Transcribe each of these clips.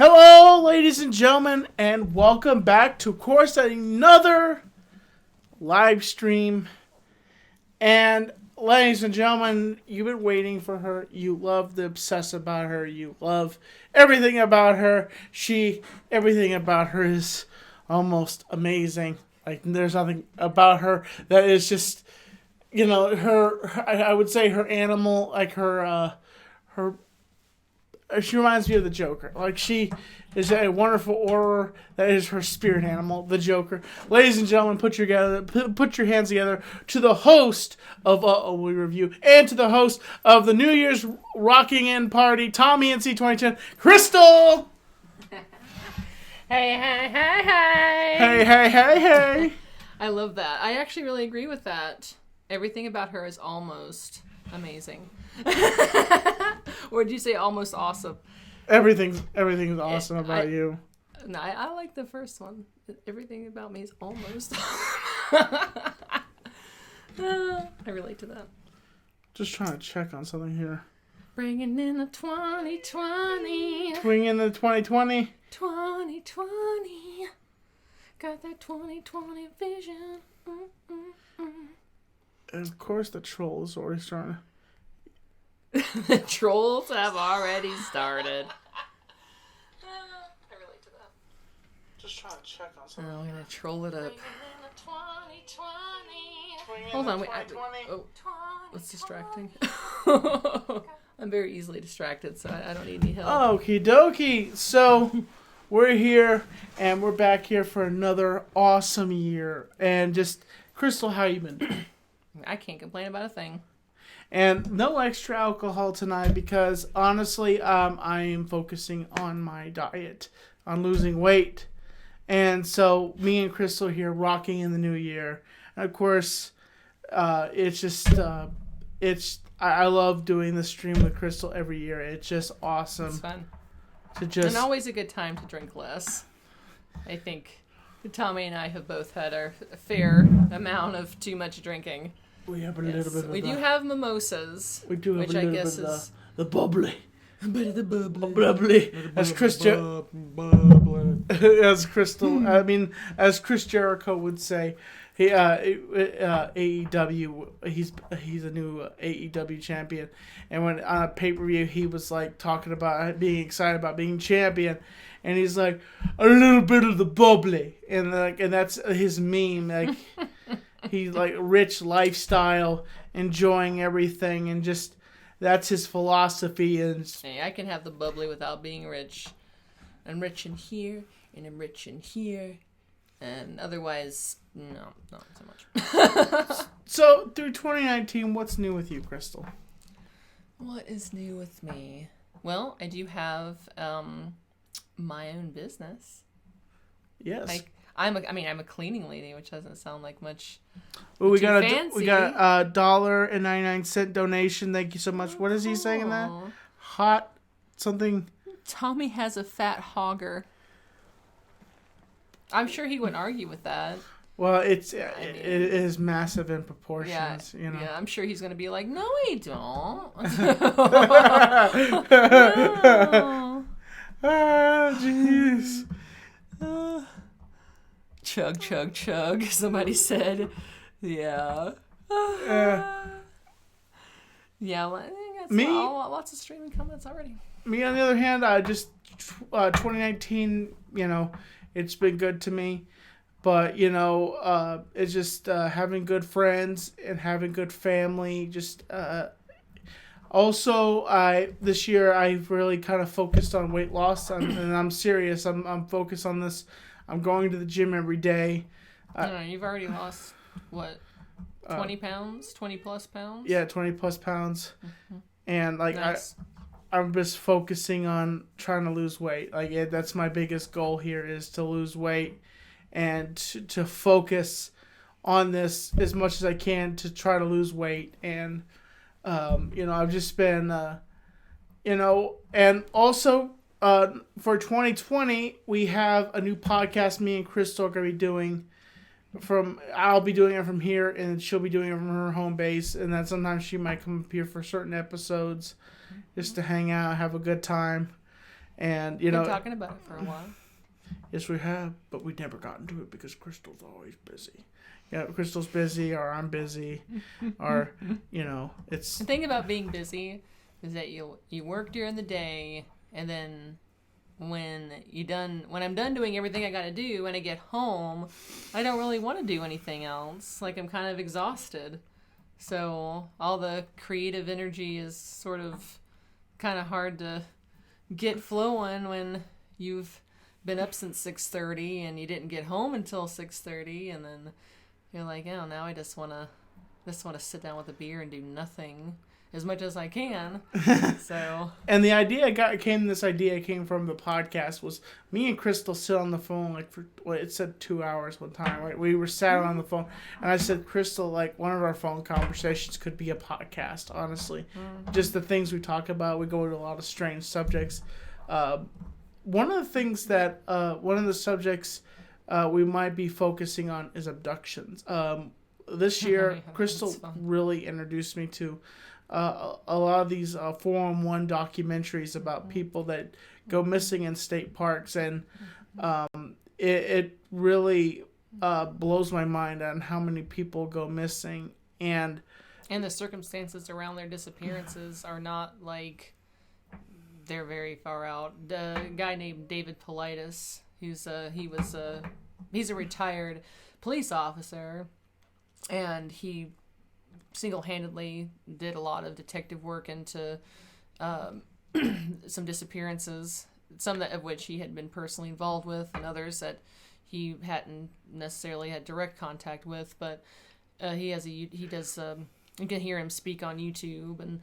Hello, ladies and gentlemen, and welcome back to, of course, another live stream. And, ladies and gentlemen, you've been waiting for her. You love the obsess about her. You love everything about her. Everything about her is almost amazing. Like, there's nothing about her that is just, I would say her animal, like she reminds me of the Joker. Like, she is a wonderful aura that is her spirit animal, the Joker. Ladies and gentlemen, put your hands together to the host of We Review and to the host of the New Year's Rocking In Party, Tommy nc2010, Krystle! Hey. Hey. I love that. I actually really agree with that. Everything about her is almost amazing. Or did you say almost awesome? Everything's awesome about you. No, I like the first one. Everything about me is almost. I relate to that. Just trying to check on something here. Bringing in the 2020. Bringing in the 2020. 2020. Got that 2020 vision. And of course the troll is already starting. The trolls have already started. I relate to that. Just trying to check on something. I'm gonna troll it up. Hold on, wait. What's distracting? I'm very easily distracted, so I don't need any help. Okie dokie. So we're here, and we're back here for another awesome year. And just, Krystle, how you been? I can't complain about a thing. And no extra alcohol tonight because, honestly, I am focusing on my diet, on losing weight. And so me and Krystle here rocking in the new year. And, of course, it's just, I love doing the stream with Krystle every year. It's just awesome. It's fun. And always a good time to drink less. I think Tommy and I have both had our fair amount of too much drinking. We have a little bit of We do have mimosas. We do have which a little I guess bit of is the bubbly. A bit of the bubbly. Bubbly. As Chris as Chris Jericho would say, AEW. He's a new AEW champion, and when on a pay-per-view he was like talking about being excited about being champion, and he's like a little bit of the bubbly, and that's his meme. Like he's like rich lifestyle, enjoying everything, and just that's his philosophy. And hey, I can have the bubbly without being rich. I'm rich in here, and I'm rich in here. And otherwise, no, not so much. So, through 2019, what's new with you, Krystle? What is new with me? Well, I do have my own business. Yes. I'm a cleaning lady, which doesn't sound like much. Well, we got fancy. a $1.99 donation. Thank you so much. What is he saying in that? Hot something. Tommy has a fat hogger. I'm sure he wouldn't argue with that. Well, it is massive in proportions. Yeah, yeah. I'm sure he's gonna be like, "No, I don't." No. Ah, jeez. Chug, chug, chug. Somebody said, "Yeah." Yeah. Well, I think lots of streaming comments already. Me, on the other hand, I just 2019. It's been good to me, but it's just having good friends and having good family. Just also, this year I've really kind of focused on weight loss, and I'm serious. I'm focused on this. I'm going to the gym every day. No, you've already lost what? 20 pounds? 20 plus pounds? Yeah, 20 plus pounds, and nice. I'm just focusing on trying to lose weight. That's my biggest goal here is to lose weight and to focus on this as much as I can to try to lose weight. And, I've just been, and also for 2020, we have a new podcast me and Krystle are going to be doing. I'll be doing it from here, and she'll be doing it from her home base. And then sometimes she might come up here for certain episodes just to hang out, have a good time. And, Been talking about it for a while. Yes, we have, but we never got into it because Crystal's always busy. Yeah, Crystal's busy, or I'm busy, or, it's... The thing about being busy is that you work during the day, and then when I'm done doing everything I gotta do, and I get home, I don't really want to do anything else. Like, I'm kind of exhausted. So all the creative energy is sort of kind of hard to get flowing when you've been up since 6:30 and you didn't get home until 6:30, and then you're like, oh, now I just want to sit down with a beer and do nothing as much as I can. So. And the idea came from the podcast. Was me and Crystal sit on the phone like for it said 2 hours one time. Right, we were sat on the phone, and I said, Crystal, like one of our phone conversations could be a podcast. Honestly, just the things we talk about. We go into a lot of strange subjects. One of the subjects we might be focusing on is abductions. This year, Crystal really introduced me to a lot of these 411 documentaries about people that go missing in state parks, and it really blows my mind on how many people go missing, and the circumstances around their disappearances are not like they're very far out. The guy named David Politis, he's a retired police officer, and he single-handedly did a lot of detective work into some disappearances, some of which he had been personally involved with, and others that he hadn't necessarily had direct contact with. But you can hear him speak on YouTube and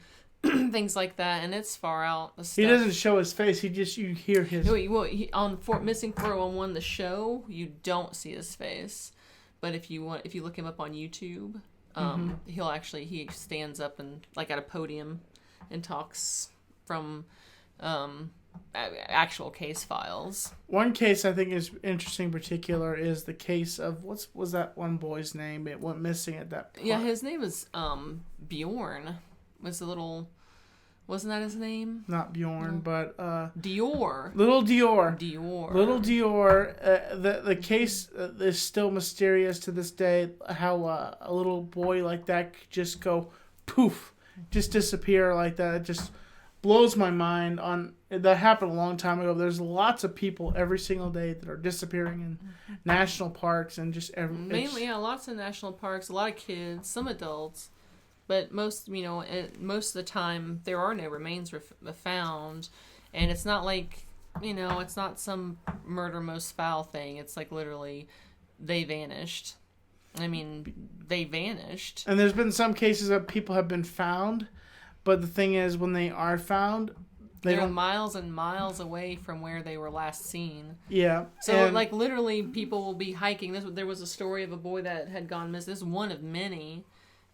things like that, and it's far out. He doesn't show his face. You hear his. Well, on Missing 411, the show, you don't see his face, but if you look him up on YouTube, he stands up and like at a podium and talks from actual case files. One case I think is interesting in particular is the case of what was that one boy's name? It went missing at that point. Yeah, his name was Bjorn. Wasn't that his name? Not Bjorn, but Dior. Little Dior. Little Dior. The case is still mysterious to this day. How a little boy like that could just go poof, just disappear like that. It just blows my mind. That happened a long time ago. There's lots of people every single day that are disappearing in national parks and just mainly lots of national parks. A lot of kids, some adults. But most of the time, there are no remains found, and it's not like, it's not some murder most foul thing. It's like literally, they vanished. I mean, they vanished. And there's been some cases that people have been found, but the thing is, when they are found, they're miles and miles away from where they were last seen. Yeah. So, like, literally, people will be hiking. There was a story of a boy that had gone missing. This is one of many,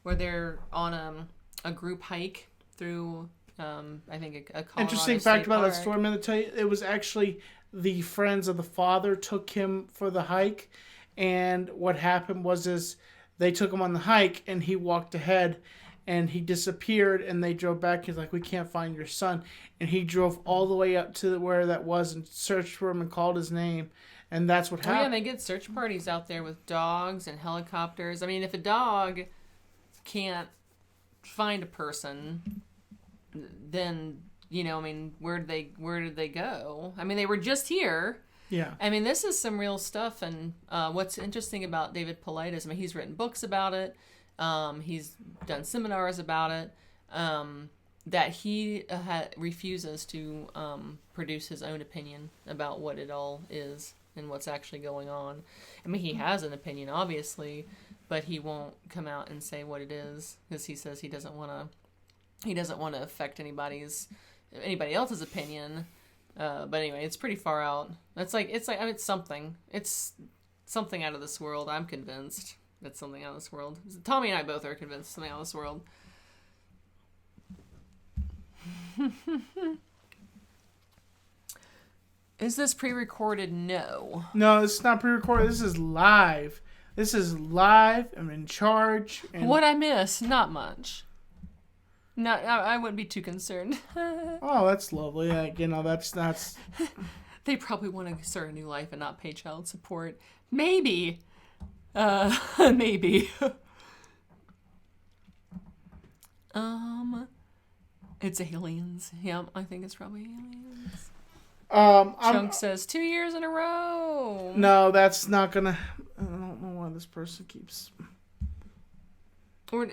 where they're on a group hike through, I think, a Colorado Interesting fact about that story, I'm going to tell you, it was actually the friends of the father took him for the hike, and what happened was they took him on the hike, and he walked ahead, and he disappeared, and they drove back. He's like, we can't find your son. And he drove all the way up to where that was and searched for him and called his name, and that's what happened. Yeah, they get search parties out there with dogs and helicopters. I mean, if a dog can't find a person, then where did they go? I mean, they were just here. Yeah. I mean, this is some real stuff, and what's interesting about David Politis, I mean, he's written books about it. He's done seminars about it. That he refuses to produce his own opinion about what it all is and what's actually going on. I mean, he has an opinion, obviously, but he won't come out and say what it is because he says he doesn't want to affect anybody else's opinion. But anyway, it's pretty far out. It's something. It's something out of this world. I'm convinced it's something out of this world. Tommy and I both are convinced it's something out of this world. Is this pre-recorded? No. No, it's not pre-recorded. This is live. I'm in charge. What'd I miss? Not much. No, I wouldn't be too concerned. Oh, that's lovely. That's They probably want to start a new life and not pay child support. Maybe. Maybe. It's aliens. Yeah, I think it's probably aliens. Chunk says 2 years in a row. No, that's not gonna. I don't know why this person keeps. Or,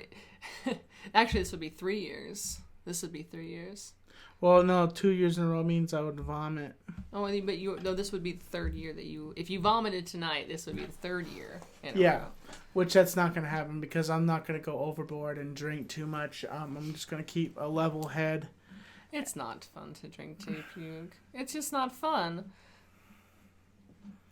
actually, this would be 3 years. This would be 3 years. Well, no, 2 years in a row means I would vomit. Oh, but this would be the third year that you. If you vomited tonight, this would be the third year in a row. Which that's not gonna happen because I'm not gonna go overboard and drink too much. I'm just gonna keep a level head. It's not fun to drink till you puke. It's just not fun.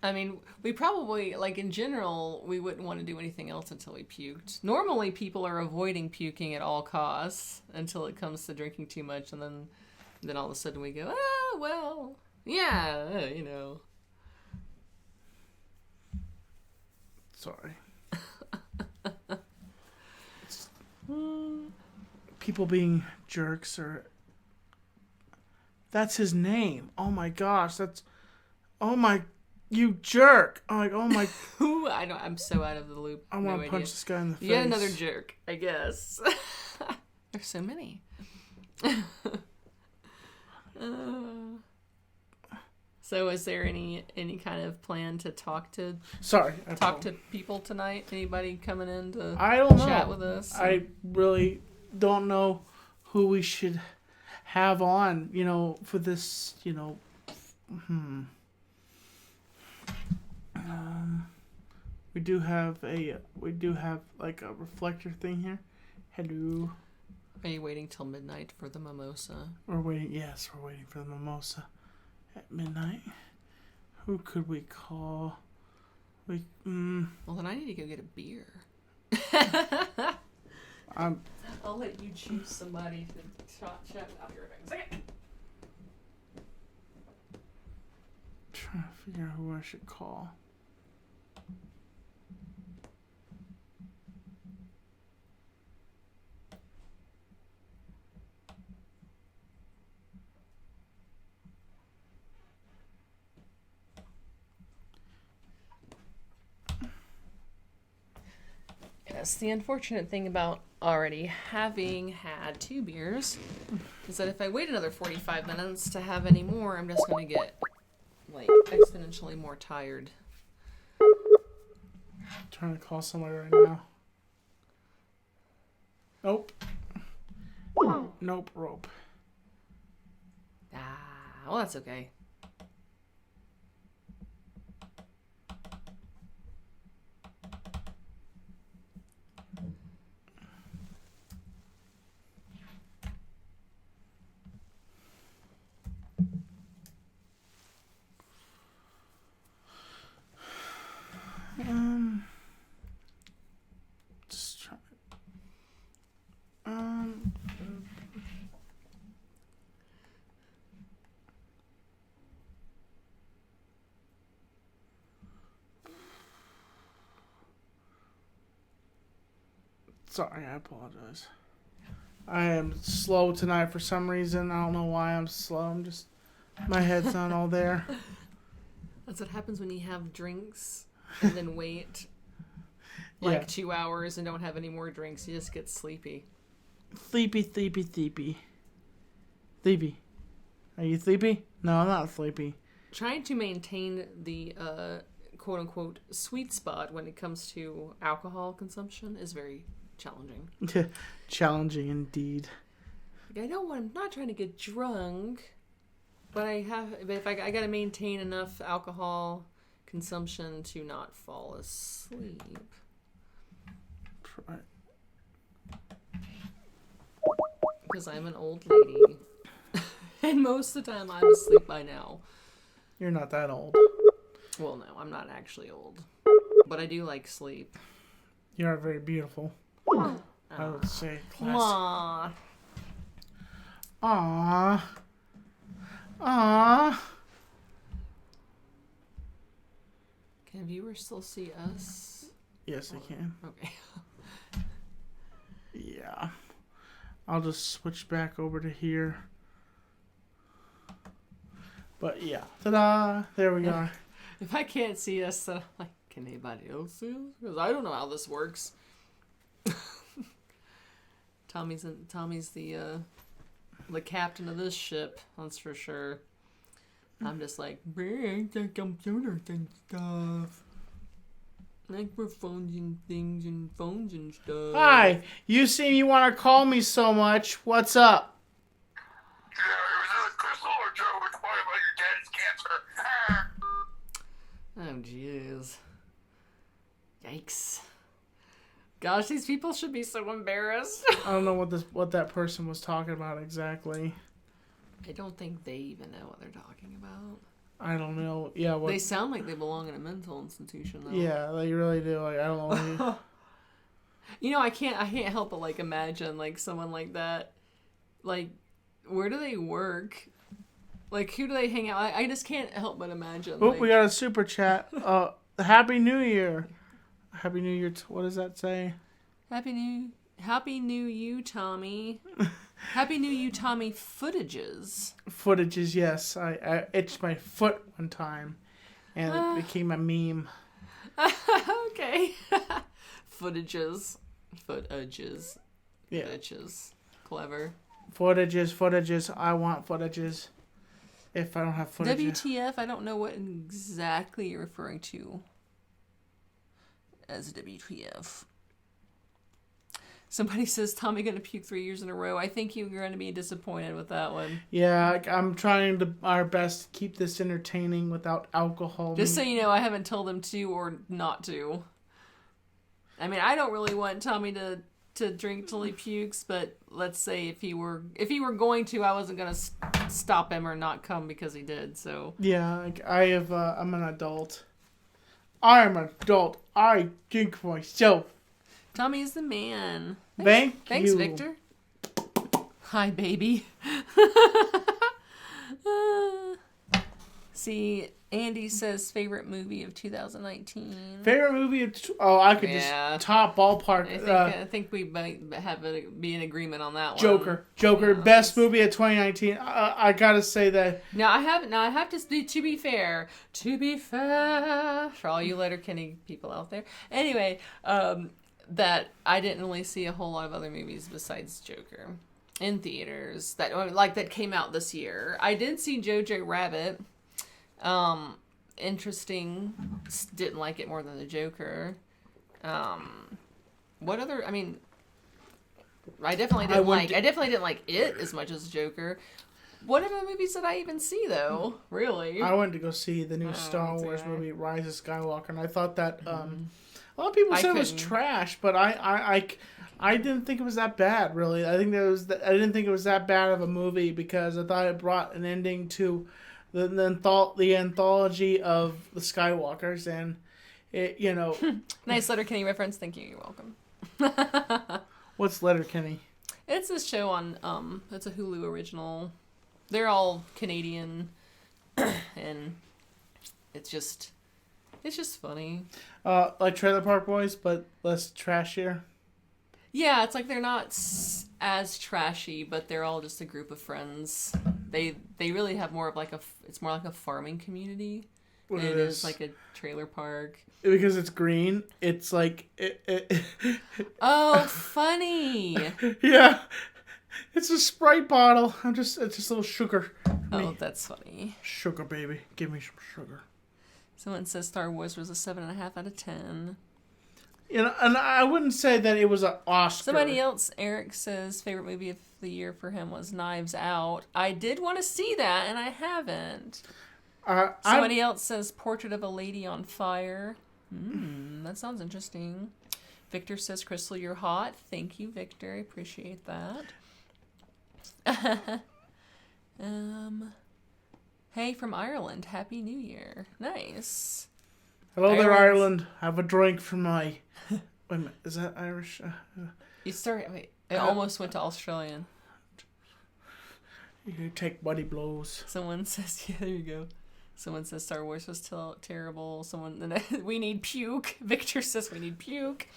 I mean, we probably, like, in general, we wouldn't want to do anything else until we puked. Normally, people are avoiding puking at all costs until it comes to drinking too much, and then all of a sudden we go, oh, well, yeah, you know. Sorry. People being jerks or... That's his name. Oh my gosh, oh my... You jerk! I'm like, oh my... I'm so out of the loop. I want to punch this guy in the face. Yeah, another jerk, I guess. There's so many. So is there any kind of plan to talk to people tonight? Anybody coming in to chat with us? I really don't know who we should have on, for this, we do have like a reflector thing here. Hello. Are you waiting till midnight for the mimosa? We're waiting for the mimosa at midnight. Who could we call? Well, then I need to go get a beer. I'll let you choose somebody to chat. I'll be right back in a second. Trying to figure out who I should call. Yes, the unfortunate thing about already having had 2 beers is that if I wait another 45 minutes to have any more, I'm just going to get, like, exponentially more tired. Trying to call somebody right now. Nope. Nope, rope. Well, that's okay. Just try. Sorry, I apologize. I am slow tonight for some reason. I don't know why I'm slow. My head's not all there. That's what happens when you have drinks and then wait 2 hours and don't have any more drinks. You just get sleepy. Sleepy. Sleepy. Are you sleepy? No, I'm not sleepy. Trying to maintain the quote-unquote sweet spot when it comes to alcohol consumption is very challenging. Challenging indeed. I'm not trying to get drunk, but I got to maintain enough alcohol consumption to not fall asleep. Try. Because I'm an old lady. And most of the time I'm asleep by now. You're not that old. Well, no, I'm not actually old. But I do like sleep. You are very beautiful. I would say classic. Aww. Can viewers still see us? Yes, I can. Okay. Yeah. I'll just switch back over to here. But yeah, ta-da! There we are. If I can't see us, then I'm like, can anybody else see us? Because I don't know how this works. Tommy's the captain of this ship. That's for sure. I'm just like, break the computers and stuff. Microphones and things and phones and stuff. Hi, you seem you want to call me so much. What's up? Yeah, was it Crystal or Joe inquiring about your dad's cancer? Oh, jeez. Yikes. Gosh, these people should be so embarrassed. I don't know what that person was talking about exactly. I don't think they even know what they're talking about. I don't know. Yeah, They sound like they belong in a mental institution, though. Yeah, they really do. Like, I don't know. You know, I can't help but like imagine like someone like that. Like, where do they work? Like, who do they hang out? I just can't help but imagine. Oh, like, we got a super chat. Happy New Year. Happy New Year. What does that say? Happy New You, Tommy. Happy New You, Tommy. Footages. Footages, yes. I itched my foot one time, and it became a meme. Okay. Footages. Yeah. Footages. Clever. Footages. I want footages. If I don't have footages. WTF? I don't know what exactly you're referring to as WTF. Somebody says, Tommy gonna puke 3 years in a row. I think you're going to be disappointed with that one. Yeah, I'm trying our best to keep this entertaining without alcohol. Just so you know, I haven't told him to or not to. I mean, I don't really want Tommy to drink till he pukes, but let's say if he were going to, I wasn't going to stop him or not come because he did. So yeah, I'm an adult. I'm an adult. I drink for myself. Tommy is the man. Thanks, you. Victor. Hi, baby. See, Andy says favorite movie of 2019. Favorite movie of I could just top ballpark. I think we might be in agreement on that one. Joker, yeah, best movie of 2019. I gotta say that. Now I have to be fair. To be fair, for all you Letterkenny people out there. Anyway, that I didn't really see a whole lot of other movies besides Joker in theaters that came out this year. I did see Jojo Rabbit. Interesting. Didn't like it more than the Joker. What other? I mean, I definitely didn't like it as much as Lot What other movies did I even see though? Really? I went to go see the new Star Wars movie, Rise of Skywalker, and I thought that a lot of people said it was trash, but I didn't think it was that bad. Really, I didn't think it was that bad of a movie because I thought it brought an ending to the anthology of the Skywalkers, and it, you know. Nice Letterkenny reference. Thank you. You're welcome. What's Letterkenny? It's this show on it's a Hulu original. They're all Canadian, and it's just funny. Like Trailer Park Boys, but less trashier. Yeah, it's like they're not as trashy, but they're all just a group of friends. They really have more of like it's more like a farming community. It is like a trailer park. Because it's green, it's like Oh, funny. Yeah. It's a Sprite bottle. It's just a little sugar. Oh, that's funny. Sugar, baby. Give me some sugar. Someone says Star Wars was a 7.5 out of 10. You know, and I wouldn't say that it was an Oscar. Somebody else, Eric, says favorite movie of the year for him was Knives Out. I did want to see that, and I haven't. Somebody else says Portrait of a Lady on Fire. That sounds interesting. Victor says, Krystle, you're hot. Thank you, Victor. I appreciate that. Hey, from Ireland. Happy New Year. Nice. Hello there, Ireland. Have a drink for my... Wait a minute. Is that Irish? Wait. I almost went to Australian. You take buddy blows. Someone says... Yeah, there you go. Someone says Star Wars was terrible. We need puke. Victor says we need puke.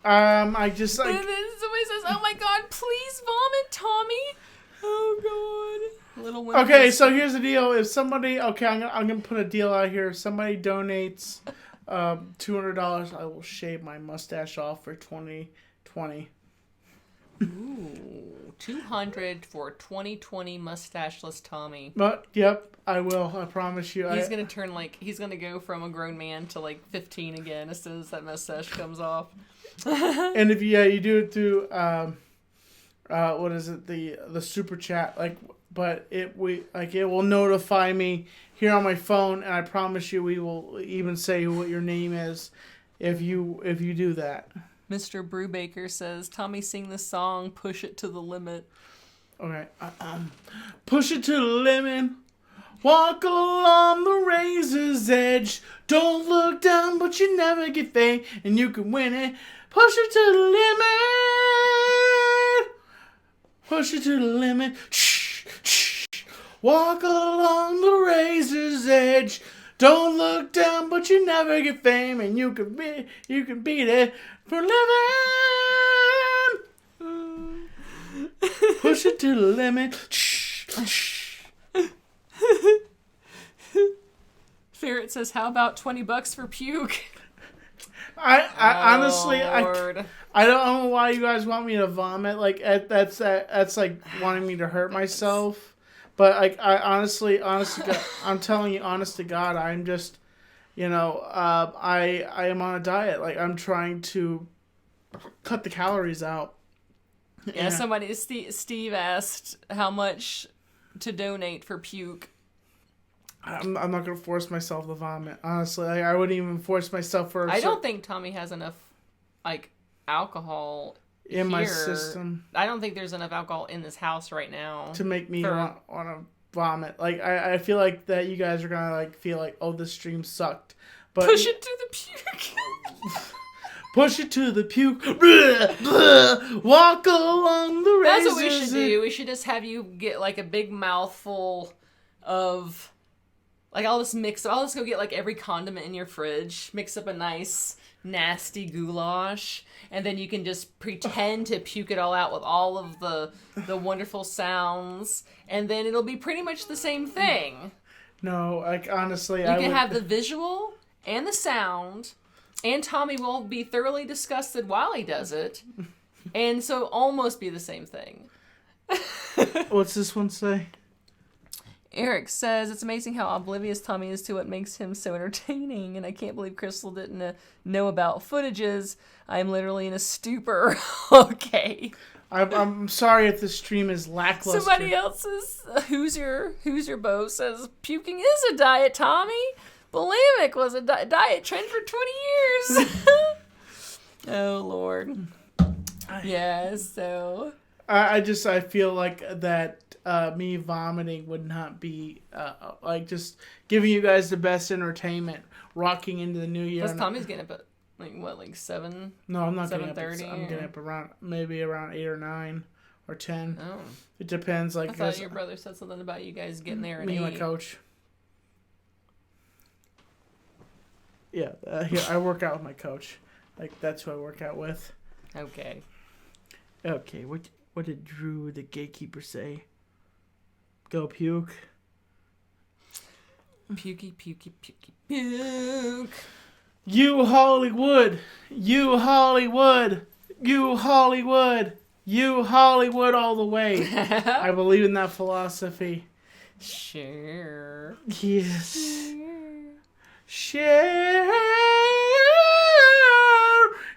I just And like. then somebody says, "Oh my God, please vomit, Tommy." Oh God. Little women. Okay, so here's the deal. If somebody, okay, I'm gonna put a deal out here. If somebody donates $200, I will shave my mustache off for 2020. Ooh, 200 for 2020 mustacheless Tommy. But yep, I will. I promise you. He's gonna turn he's gonna go from a grown man to 15 again as soon as that mustache comes off. And if you do it through what is it, the super chat, but it will notify me here on my phone, and I promise you we will even say what your name is if you do that. Mr. Brubaker says, "Tommy, sing the song, Push It to the Limit." Okay. Push it to the limit. Walk along the razor's edge. Don't look down, but you never get fame, and you can win it. Push it to the limit. Push it to the limit. Shh, shh. Walk along the razor's edge. Don't look down, but you never get fame, and you can beat it for living. Push it to the limit. Shh, shh. Ferret says, "How about $20 for puke?" I honestly, Lord. I don't know why you guys want me to vomit. That's like wanting me to hurt myself. But I honestly, I'm telling you, honest to God, I'm just, I am on a diet. I'm trying to cut the calories out. Yeah, somebody, Steve asked how much to donate for puke. I'm not gonna force myself to vomit. Honestly, I wouldn't even force myself for. I don't think Tommy has enough, alcohol in my here. system. I don't think there's enough alcohol in this house right now to make me want to vomit. I feel like that you guys are gonna feel like, oh, this stream sucked. But push it to the puke. Push it to the puke. Walk along the razors. That's what we should do. We should just have you get a big mouthful of I'll just go get every condiment in your fridge, mix up a nice nasty goulash, and then you can just pretend to puke it all out with all of the wonderful sounds, and then it'll be pretty much the same thing. No, honestly, you can have the visual and the sound, and Tommy will be thoroughly disgusted while he does it, and so almost be the same thing. What's this one say? Eric says, "It's amazing how oblivious Tommy is to what makes him so entertaining, and I can't believe Krystle didn't know about footages. I'm literally in a stupor." Okay. I'm sorry if the stream is lackluster. Somebody else's who's your Bo says, "Puking is a diet, Tommy. Bulimic was a diet trend for 20 years." Oh, Lord. Yeah, so... I feel like that me vomiting would not be just giving you guys the best entertainment rocking into the new year. Plus Tommy's getting up at 7? No, I'm not getting up. 7:30. I'm getting up around 8 or 9 or 10. Oh, it depends. I thought your brother said something about you guys getting there at 8. Me and my coach. Yeah, I work out with my coach. That's who I work out with. Okay. Okay, what did Drew the gatekeeper say? Go puke. Pukey, pukey, pukey, puke. You Hollywood! You Hollywood! You Hollywood! You Hollywood all the way. I believe in that philosophy. Sure. Yes. Sherry,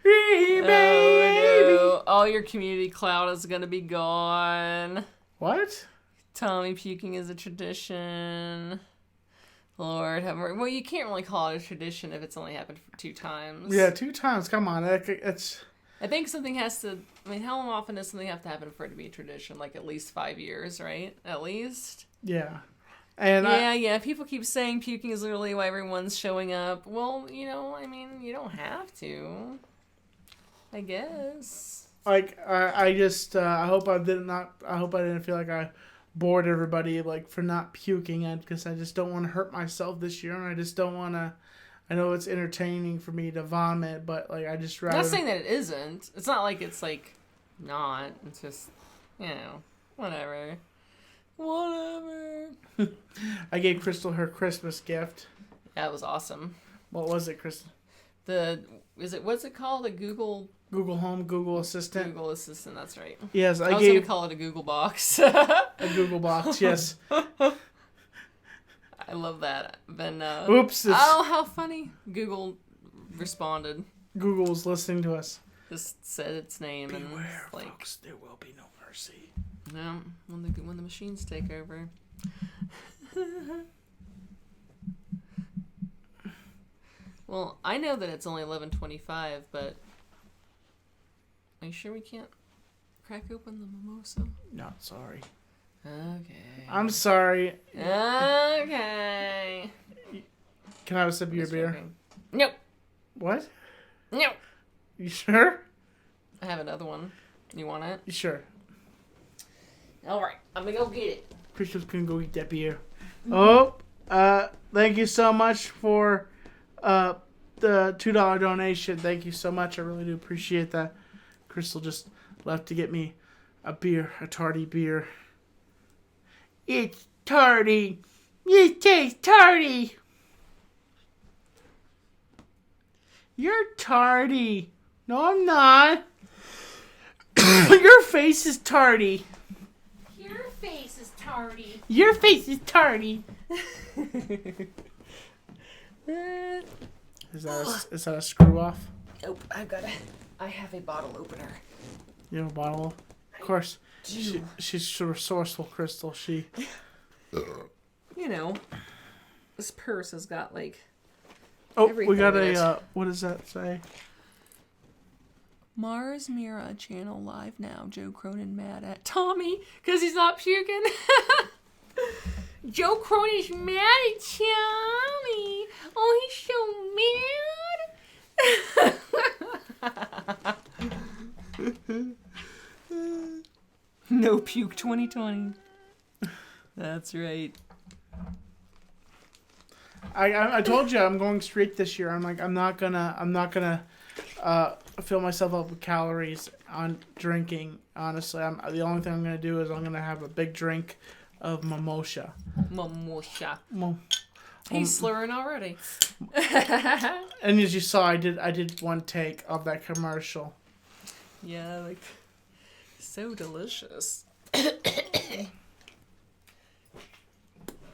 baby. No. All your community clout is going to be gone. What? Tommy puking is a tradition. Lord have mercy. Well, you can't really call it a tradition if it's only happened 2 times. Yeah, 2 times. Come on. It's... I think something has to... how often does something have to happen for it to be a tradition? At least 5 years, right? At least? Yeah. And yeah. People keep saying puking is literally why everyone's showing up. Well, you don't have to. I guess. I just I hope I didn't feel like I bored everybody for not puking, because I just don't want to hurt myself this year, and I just don't want to I know it's entertaining for me to vomit, but like I just rather. Not saying that it isn't. It's not like it's like not. It's just, whatever. Whatever. I gave Krystle her Christmas gift. That was awesome. What was it, Krystle? What's it called? A Google Home, Google Assistant. Google Assistant, that's right. Yes, I was going to call it a Google Box. A Google Box, yes. I love that. Then, Oops. oh, how funny. Google responded. Google's listening to us. Just said its name. Beware, and like, folks, there will be no mercy. No, when the machines take over. Well, I know that it's only 11:25, but are you sure we can't crack open the mimosa? Not sorry. Okay. I'm sorry. Okay. Can I have a sip of your beer? Joking. Nope. What? Nope. You sure? I have another one. You want it? You sure? All right. I'm gonna go get it. Crystal's gonna go eat that beer. Oh, thank you so much for the $2 donation. Thank you so much. I really do appreciate that. Krystle just left to get me a beer, a tardy beer. It's tardy. It tastes tardy. You're tardy. No, I'm not. Your face is tardy. Your face is tardy. Your face is tardy. Is that a screw off? Nope. I have a bottle opener. You have a bottle? Of course. She's resourceful, Krystle. She. This purse has got like. Oh, we got everything in a. What does that say? Mars Mira channel live now. Joe Cronin mad at Tommy because he's not puking. Joe Cronin's mad at Tommy. Oh, he's so mad. No puke 2020. That's right. I told you I'm going straight this year. I'm not gonna fill myself up with calories on drinking. Honestly, the only thing I'm gonna do is I'm gonna have a big drink of mimosa. Mimosa. He's slurring already. And as you saw, I did one take of that commercial. Yeah, like so delicious. I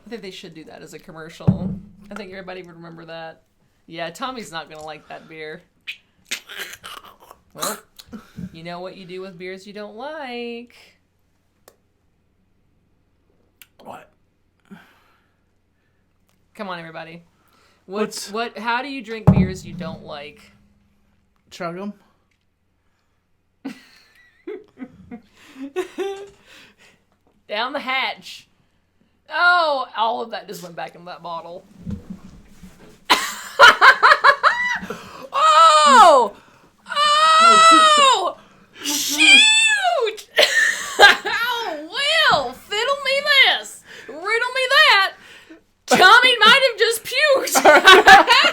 think they should do that as a commercial. I think everybody would remember that. Yeah, Tommy's not gonna like that beer. Well, you know what you do with beers you don't like. What? Come on, everybody. How do you drink beers you don't like? Chug 'em. Down the hatch. Oh, all of that just went back in that bottle. Oh! Oh! Shoot! Oh, well, fiddle me this. Riddle me that. Tommy might have just puked.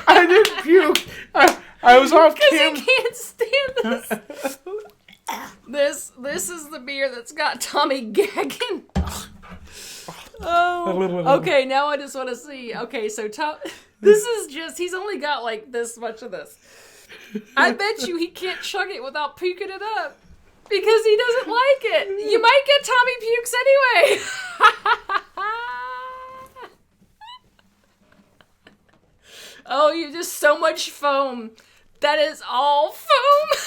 I didn't puke. I was off camera. Because he can't stand this. This is the beer that's got Tommy gagging. Oh, okay, now I just want to see. Okay, so this is just, he's only got like this much of this. I bet you he can't chug it without puking it up. Because he doesn't like it. You might get Tommy pukes anyway. Oh, you just so much foam. That is all foam.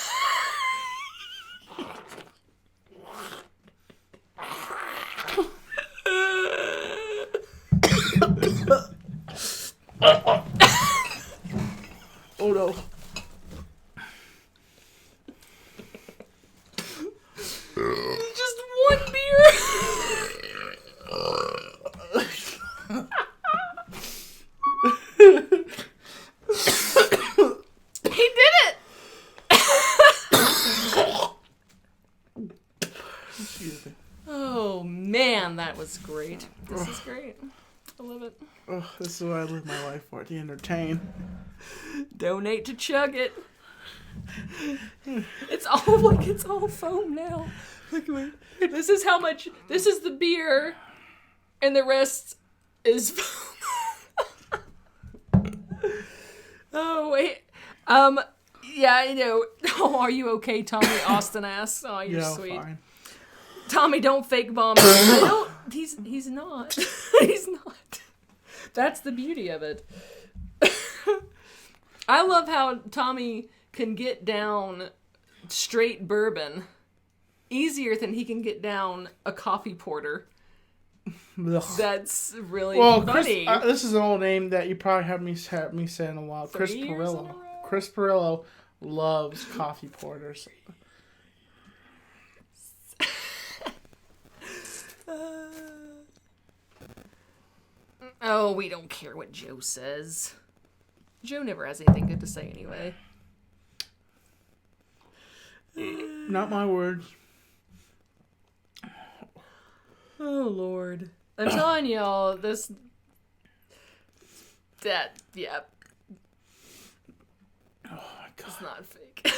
Oh no. Just one beer. He did it. Excuse me. Oh man, that was great. This is great. I love it. Oh, this is what I live my life for, to entertain. Donate to Chug It. It's all foam now. Look at me. This is how much. This is the beer, and the rest is foam. Oh wait. Yeah, I know. Oh, are you okay, Tommy? Austin asks. Oh, you're sweet. Fine. Tommy, don't fake bomb. No, he's not. He's not. That's the beauty of it. I love how Tommy can get down straight bourbon easier than he can get down a coffee porter. Ugh. That's really funny. funny. This is an old name that you probably have me saying a while. 3 Chris years in a Perillo. row? Chris Perillo loves coffee porters. Oh, we don't care what Joe says. Joe never has anything good to say anyway. Not my words. Oh, Lord. I'm telling y'all, yeah. Oh my god. It's not fake.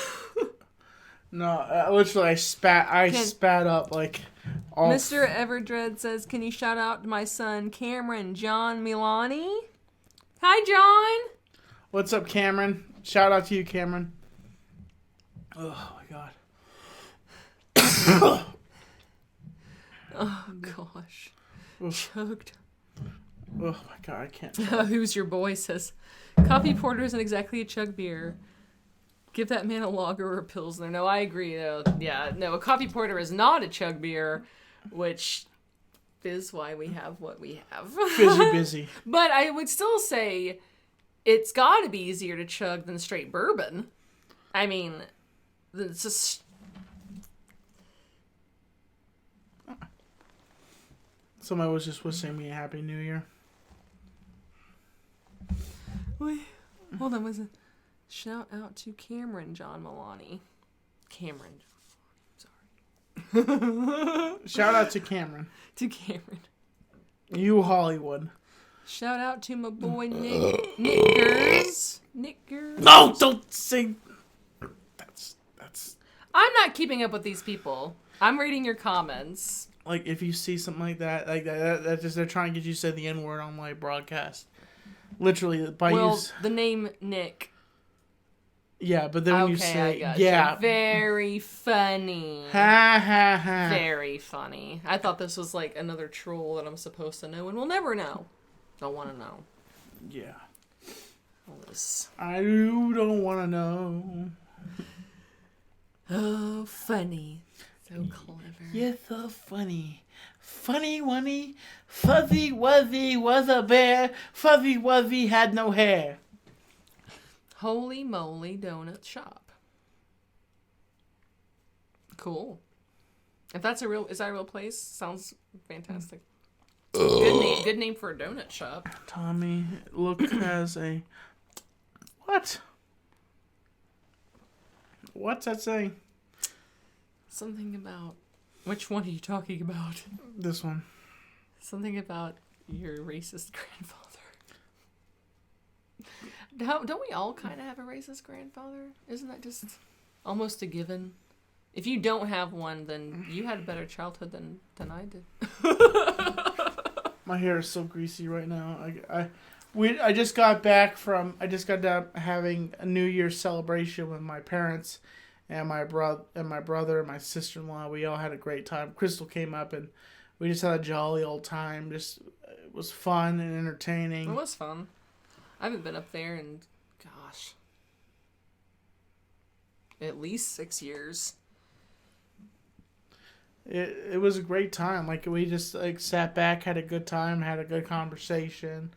No, literally, I spat up like all. Mr. Everdread says, can you shout out to my son, Cameron John Milani? Hi, John. What's up, Cameron? Shout out to you, Cameron. Oh my god. Oh, gosh. Choked. Oh my god, I can't. Who's your boy says, coffee porter isn't exactly a chug beer. Give that man a lager or a pilsner. No, I agree, though. Yeah, no, a coffee porter is not a chug beer, which is why we have what we have. Busy. But I would still say it's got to be easier to chug than straight bourbon. I mean, it's just... Somebody was just wishing me a happy new year. Wait, hold on, was it? Shout out to Cameron John Milani. Cameron. Sorry. Shout out to Cameron. To Cameron. You Hollywood. Shout out to my boy Nick. Nickers. No, don't sing. That's. I'm not keeping up with these people. I'm reading your comments. Like, if you see something like that just they're trying to get you to say the N-word on my broadcast. Literally, by the name Nick. Yeah, but then when you say, yeah. Very funny. Ha ha ha. Very funny. I thought this was like another troll that I'm supposed to know, and we'll never know. Don't want to know. Yeah. All this. I don't want to know. Oh, funny. So clever. You're so funny. Funny wunny. Fuzzy Wuzzy was a bear. Fuzzy Wuzzy had no hair. Holy moly donut shop. Cool. If that's is that a real place? Sounds fantastic. Good name for a donut shop. Tommy, look, has a... What? What's that saying? Something about... Which one are you talking about? This one. Something about your racist grandfather. Don't we all kind of have a racist grandfather? Isn't that just almost a given? If you don't have one, then you had a better childhood than I did. My hair is so greasy right now. I just got done having a New Year's celebration with my parents and my brother and my sister-in-law. We all had a great time. Krystle came up and we just had a jolly old time. It was fun and entertaining. It was fun. I haven't been up there in, gosh, at least 6 years. It was a great time. Like, we just sat back, had a good time, had a good conversation.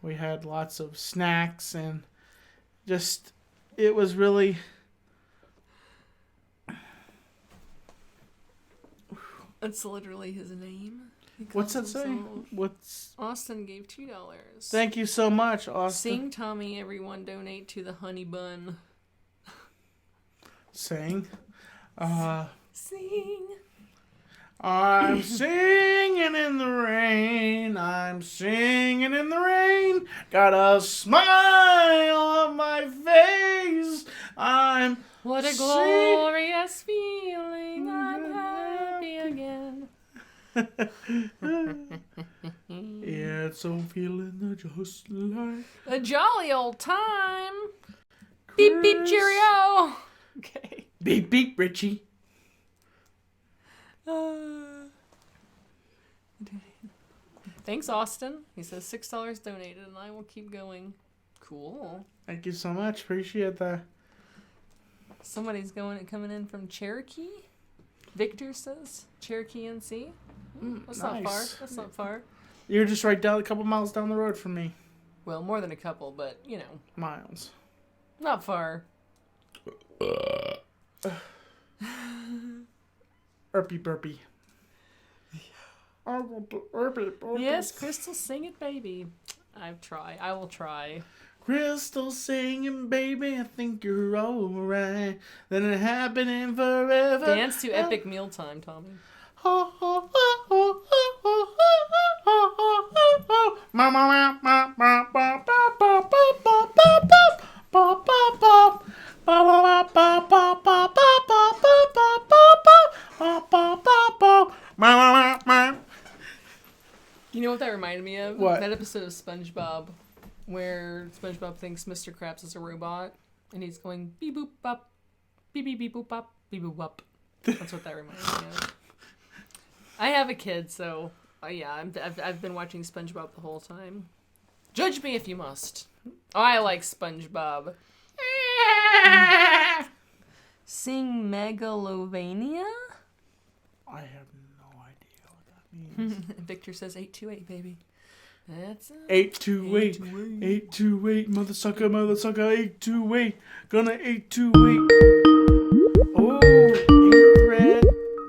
We had lots of snacks and just, it was really... That's literally his name. What's that say? Austin gave $2. Thank you so much, Austin. Sing, Tommy, everyone donate to the honey bun. Sing. Sing. I'm singing in the rain. I'm singing in the rain. Got a smile on my face. I'm What a glorious feeling. I'm happy again. Yeah, it's so feeling just like A jolly old time. Beep, beep, cheerio. Okay. beep beep Richie. Thanks, Austin. He says $6 donated, and I will keep going. Cool. Thank you so much. Appreciate that. Somebody's coming in from Cherokee. Victor says Cherokee, NC. That's not far. That's not far. You're just right down a couple miles down the road from me. Well, more than a couple, but Miles. not far. Burpee burpee. Yes, Crystal, sing it, baby. I will try. Crystal singing, baby, I think you're alright. Then it happening forever. Dance to Epic Mealtime, Tommy. You know what that reminded me of? What? That episode of SpongeBob where SpongeBob thinks Mr. Krabs is a robot and he's going beep boop bop, beep beep beep boop bop, beep boop bop. That's what that reminds me of. I have a kid, so yeah, I've been watching SpongeBob the whole time. Judge me if you must. I like SpongeBob. Sing Megalovania? I have no idea what that means. Victor says 828, baby. That's it. 828. 828. Mother sucker, 828. Gonna 828. Oh, Red.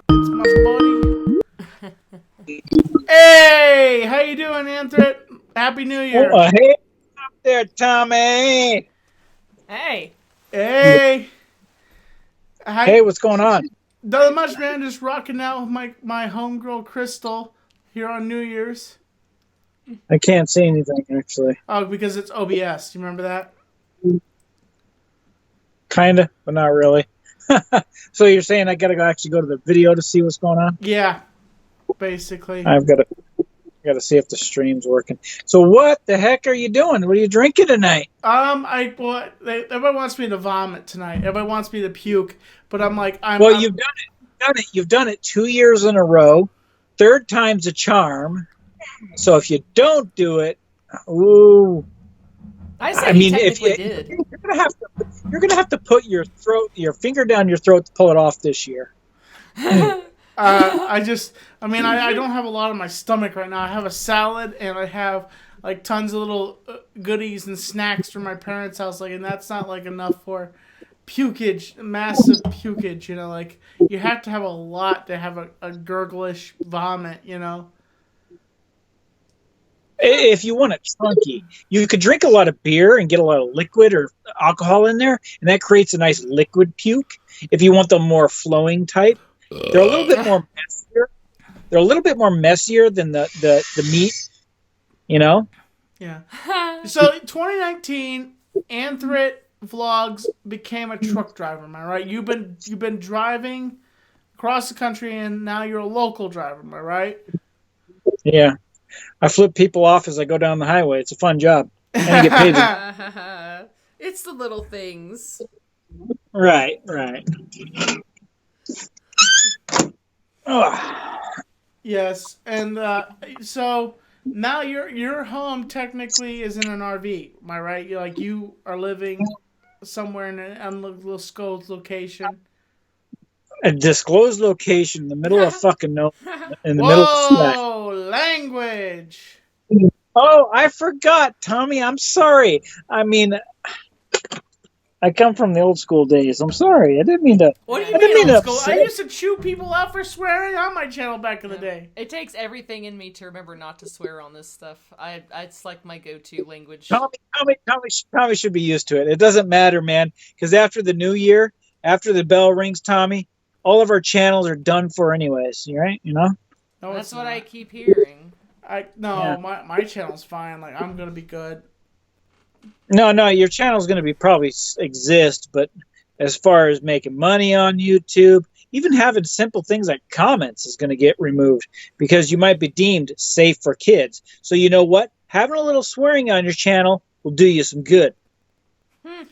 It's my buddy. Hey, how you doing, Anthret? Happy New Year. Oh, hey up there, Tommy. Hey. Hey. Hey, what's going on? Nothing much, man. Just rocking out with my homegirl, Krystle, here on New Year's. I can't see anything, actually. Oh, because it's OBS. You remember that? Kinda, but not really. So you're saying I gotta actually go to the video to see what's going on? Yeah, basically. I've gotta see if the stream's working. So what the heck are you doing? What are you drinking tonight? Everybody wants me to vomit tonight. Everybody wants me to puke, but I'm like, You've done it. You've done it 2 years in a row. Third time's a charm. So if you don't do it, ooh. I mean, if you did, you're gonna have to put your finger down your throat to pull it off this year. I don't have a lot on my stomach right now. I have a salad and I have like tons of little goodies and snacks from my parents' house, and that's not like enough for pukage, massive pukage. Like you have to have a lot to have a gurglish vomit. If you want it chunky, you could drink a lot of beer and get a lot of liquid or alcohol in there, and that creates a nice liquid puke. If you want the more flowing type, they're a little bit more messier. They're a little bit more messier than the meat, Yeah. So 2019, Anthret Vlogs became a truck driver. Am I right? You've been driving across the country, and now you're a local driver. Am I right? Yeah. I flip people off as I go down the highway. It's a fun job. And I get paid. It's the little things. Right. Yes, and so now your home technically is in an RV. Am I right? You are living somewhere in an undisclosed location. A disclosed location in the middle of fucking nowhere. In the middle of Whoa, language. Oh, I forgot, Tommy. I'm sorry. I mean, I come from the old school days. I'm sorry. I didn't mean to. What do you mean old school? I used to chew people out for swearing on my channel back in the day. It takes everything in me to remember not to swear on this stuff. It's like my go-to language. Tommy should be used to it. It doesn't matter, man. Because after the new year, after the bell rings, Tommy, all of our channels are done for anyways, right? You know? No, That's it's what not. I keep hearing. No, my channel's fine. Like, I'm gonna be good. No, your channel's going to be probably exist, but as far as making money on YouTube, even having simple things like comments is going to get removed because you might be deemed safe for kids. So you know what? Having a little swearing on your channel will do you some good. I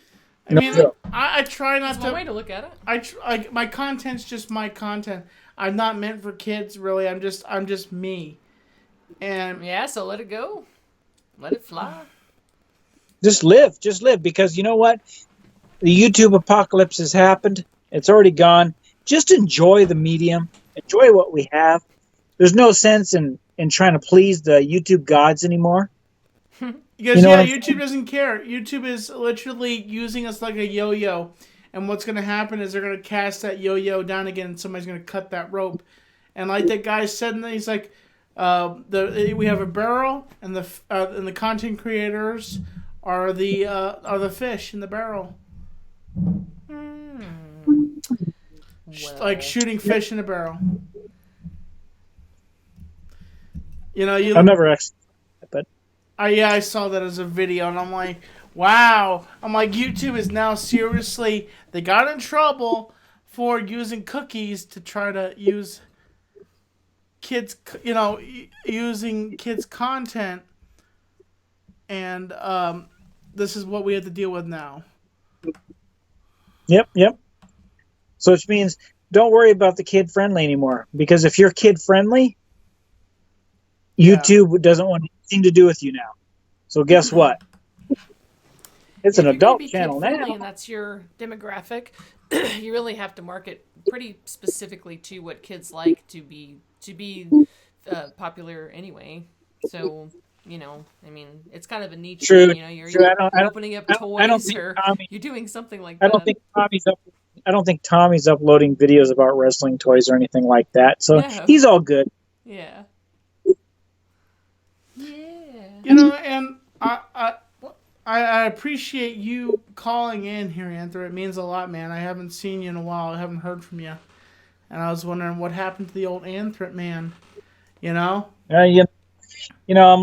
mean, I try not That's to. one way to look at it. My content's just my content. I'm not meant for kids, really. I'm just me. And Yeah, so let it go. Let it fly. Just live, because you know what? The YouTube apocalypse has happened. It's already gone. Just enjoy the medium. Enjoy what we have. There's no sense in trying to please the YouTube gods anymore. because YouTube doesn't care. YouTube is literally using us like a yo-yo. And what's going to happen is they're going to cast that yo-yo down again, and somebody's going to cut that rope. And like that guy said, he's like, we have a barrel, and the content creators are the fish in the barrel. Like shooting fish in a barrel. I've never actually, but I saw that as a video, and I'm like, wow. I'm like, YouTube is now seriously, they got in trouble for using cookies to try to use kids, using kids' content, and this is what we have to deal with now. Yep. So which means don't worry about the kid friendly anymore, because if you're kid friendly, YouTube doesn't want anything to do with you now. So guess what? It's an adult channel now. And that's your demographic. You really have to market pretty specifically to what kids like to be popular anyway. So, I mean, it's kind of a niche True. thing, you're opening up toys or you're doing something like that. I don't think Tommy's uploading videos about wrestling toys or anything like that. So No. he's all good. Yeah. And I appreciate you calling in here, Anthony. It means a lot, man. I haven't seen you in a while. I haven't heard from you. And I was wondering what happened to the old Anthrit man, I'm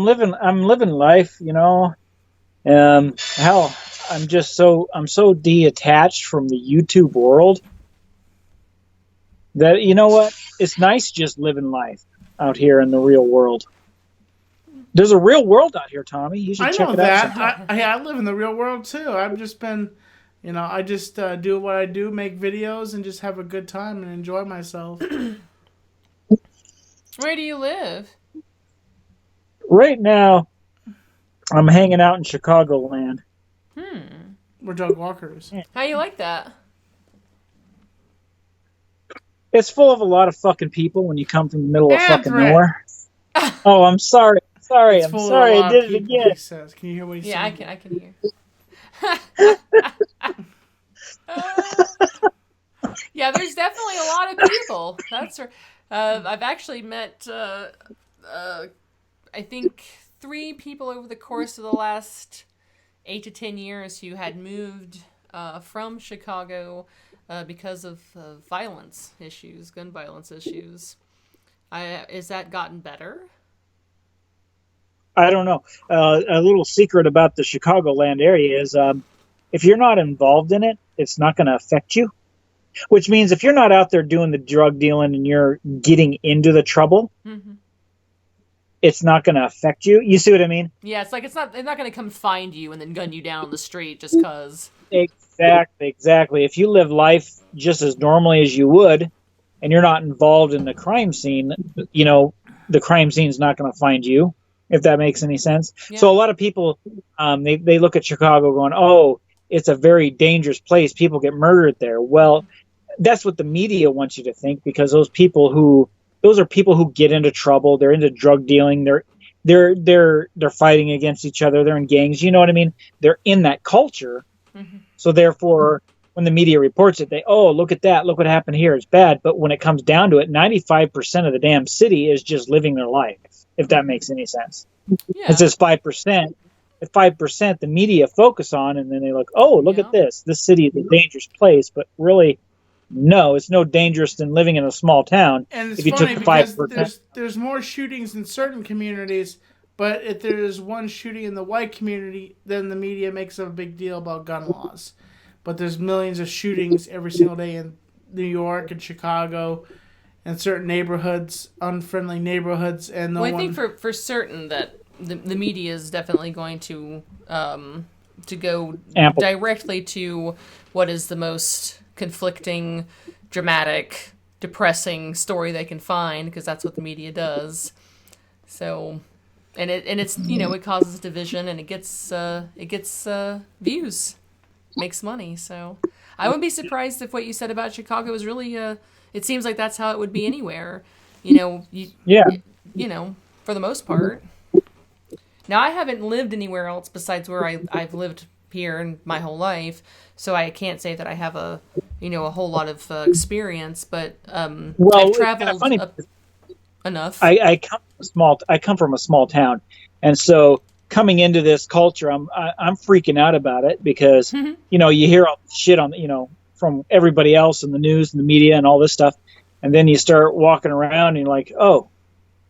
living life, hell, I'm so detached from the YouTube world that, you know what? It's nice just living life out here in the real world. There's a real world out here, Tommy. You should check it out. I live in the real world too. I've just been, I just do what I do, make videos, and just have a good time and enjoy myself. Where do you live? Right now, I'm hanging out in Chicagoland. We're dog walkers. How you like that? It's full of a lot of fucking people when you come from the middle of fucking nowhere. Oh, I'm sorry. I'm sorry. I did it again. He says. Can you hear what he's saying? Yeah, I can hear. Yeah, there's definitely a lot of people. That's I've actually met, I think, 3 people over the course of the last 8 to 10 years who had moved from Chicago because of violence issues, gun violence issues. Is that gotten better? I don't know. A little secret about the Chicagoland area is if you're not involved in it, it's not going to affect you. Which means if you're not out there doing the drug dealing and you're getting into the trouble, it's not going to affect you. You see what I mean? Yeah, it's like they're not going to come find you and then gun you down on the street just because. Exactly. If you live life just as normally as you would, and you're not involved in the crime scene, the crime scene's not going to find you. If that makes any sense. Yeah. So a lot of people, they look at Chicago going, oh, it's a very dangerous place. People get murdered there. Well, that's what the media wants you to think, because those are people who get into trouble. They're into drug dealing. They're fighting against each other. They're in gangs. You know what I mean? They're in that culture. So therefore, when the media reports it, look at that. Look what happened here. It's bad. But when it comes down to it, 95% of the damn city is just living their life. If that makes any sense. Yeah. It's just 5%. The 5% the media focus on, and then they look, look at this. This city is a dangerous place. But really, No, it's no dangerous than living in a small town. And it's if you funny took because 5%. there's more shootings in certain communities, but if there's one shooting in the white community, then the media makes a big deal about gun laws. But there's millions of shootings every single day in New York and Chicago and certain neighborhoods, unfriendly neighborhoods, and I think for certain that the media is definitely going to go directly to what is the most conflicting, dramatic, depressing story they can find, because that's what the media does. So, and it's it causes division, and it gets views, makes money. So I wouldn't be surprised if what you said about Chicago was really it seems like that's how it would be anywhere. For the most part. Now, I haven't lived anywhere else besides where I've lived here in my whole life, so I can't say that I have a whole lot of experience. But I've traveled enough. I come from a small town, and so coming into this culture, I'm freaking out about it because you hear all this shit on from everybody else in the news and the media and all this stuff, and then you start walking around and you're like, oh,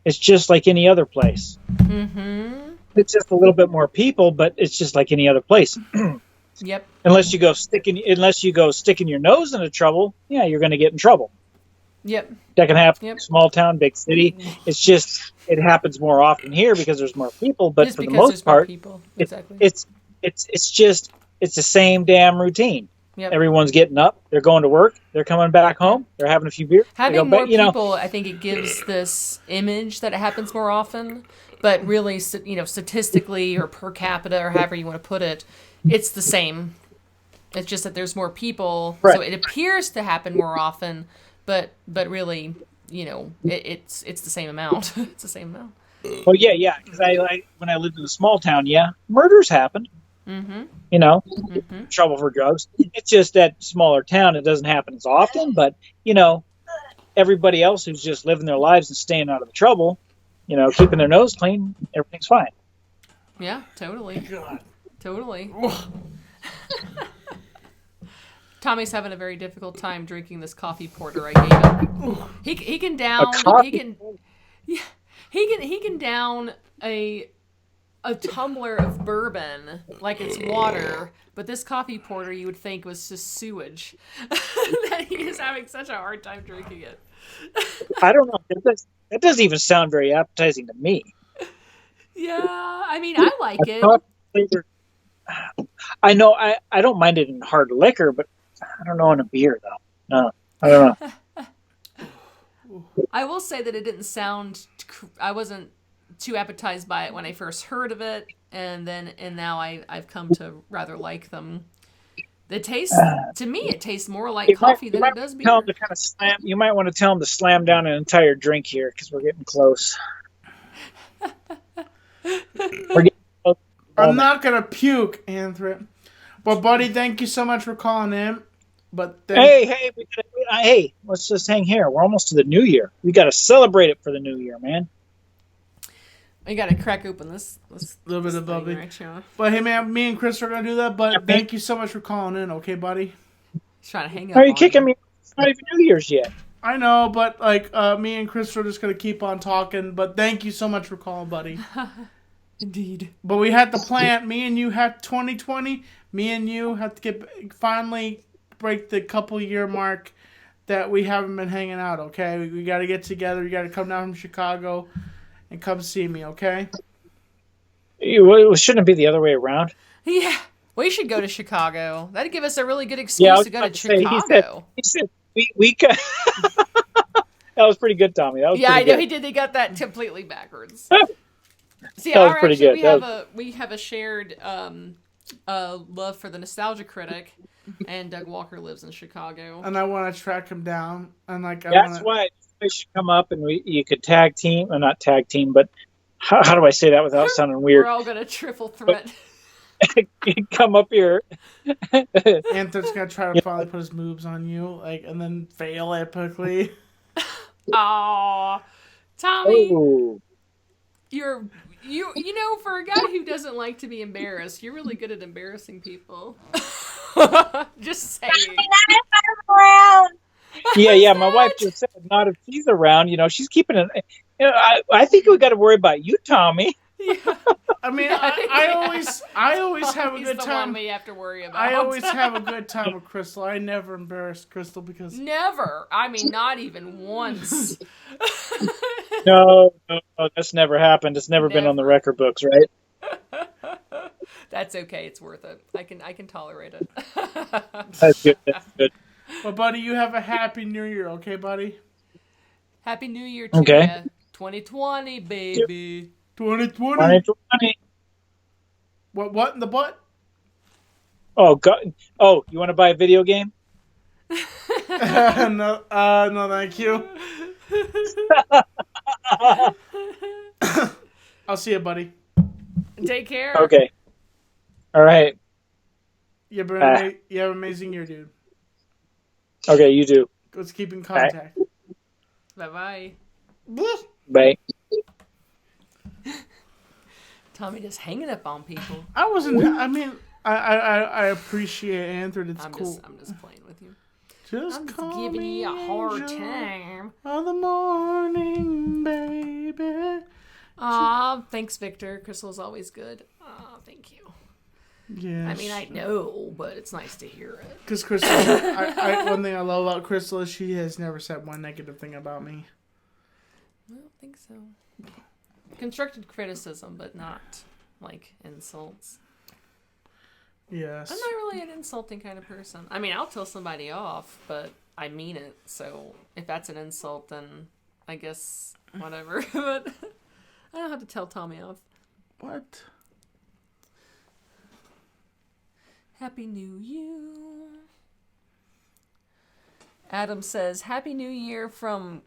it's just like any other place. Mm-hmm. It's just a little bit more people, but it's just like any other place. Yep. Unless you go sticking your nose into trouble, yeah, you're going to get in trouble. Yep. That can happen. Yep. Small town, big city. It's just it happens more often here because there's more people. But just for the most part, exactly. it's the same damn routine. Yep. Everyone's getting up. They're going to work. They're coming back home. They're having a few beers. Having more people, I think it gives this image that it happens more often. But really, statistically or per capita or however you want to put it, it's the same. It's just that there's more people, right. So it appears to happen more often. But really, it's the same amount. It's the same amount. Well, yeah. Because when I lived in a small town, murders happened. Mm-hmm. Trouble for drugs. It's just that smaller town, it doesn't happen as often. But everybody else who's just living their lives and staying out of the trouble, keeping their nose clean, everything's fine. Yeah, totally. God. Totally. Tommy's having a very difficult time drinking this coffee porter I gave him. He can down he can down a tumbler of bourbon like it's water, but this coffee porter you would think was just sewage. That he is having such a hard time drinking it. I don't know. That doesn't even sound very appetizing to me. Yeah, I mean, I like it. I know I don't mind it in hard liquor, but I don't know in a beer though. No, I don't know. I will say that it didn't sound. I wasn't too appetized by it when I first heard of it, and now I've come to rather like them. The taste, to me, it tastes more like coffee than it does beer. You might want to tell them to slam down an entire drink here because we're getting close. I'm not gonna puke, Anthony. But buddy, thank you so much for calling in. But hey, let's just hang here. We're almost to the new year. We got to celebrate it for the new year, man. We got to crack open this little bit of bubbly. Right, but hey, man, me and Chris are gonna do that. But thank you so much for calling in, okay, buddy? He's trying to hang up. Are you kicking me? It's not even New Year's yet. I know, but me and Chris are just gonna keep on talking. But thank you so much for calling, buddy. Indeed. But we had the plan. Me and you had 2020. Me and you have to finally break the couple year mark that we haven't been hanging out. Okay, we got to get together. You got to come down from Chicago and come see me. Okay. Shouldn't it be the other way around? Yeah, we should go to Chicago. That'd give us a really good excuse to go to Chicago. He said we could. That was pretty good, Tommy. That was I know good. he did. They got that completely backwards. See, that was pretty good. We have a shared love for the Nostalgia Critic, and Doug Walker lives in Chicago. And I want to track him down. And that's why we should come up and you could tag team, or not tag team, but how do I say that without sounding weird? We're all gonna triple threat. Come up here. Anthony's gonna try to finally put his moves on you, and then fail epically. Aw, Tommy, oh. You know, for a guy who doesn't like to be embarrassed, you're really good at embarrassing people. Just saying. Yeah. My wife just said, not if she's around. She's keeping it. I think we got to worry about you, Tommy. Yeah. I mean, Yeah, I think I always have a He's good the time. one we have to worry about. I always have a good time with Krystle. I never embarrass Krystle because Never. I mean, not even once. No, that's never happened. It's never been on the Never. record books, right? That's okay. It's worth it. I can tolerate it. That's good. That's good. well, buddy, you have a happy New Year, okay, buddy? Happy New Year to Okay. ya. 2020, baby. 2020. 2020. What in the butt? Oh, God. Oh, you want to buy a video game? no, thank you. I'll see you, buddy. Take care. Okay. All right. You have an amazing year, dude. Okay, you do. Let's keep in contact. Bye-bye. Bye. Tommy just hanging up on people. I wasn't. I mean, I appreciate Anthony. It's cool. I'm just playing with you. Just I'm just call giving me you a hard angel time. of the morning, baby. Aw, thanks, Victor. Crystal's always good. Aw, thank you. Yeah. I mean, I know, but it's nice to hear it. Because Krystle, one thing I love about Krystle is she has never said one negative thing about me. I don't think so. Constructive criticism, but not, like, insults. Yes. I'm not really an insulting kind of person. I mean, I'll tell somebody off, but I mean it. So if that's an insult, then I guess whatever. But I don't have to tell Tommy off. What? Happy New Year. Adam says, Happy New Year from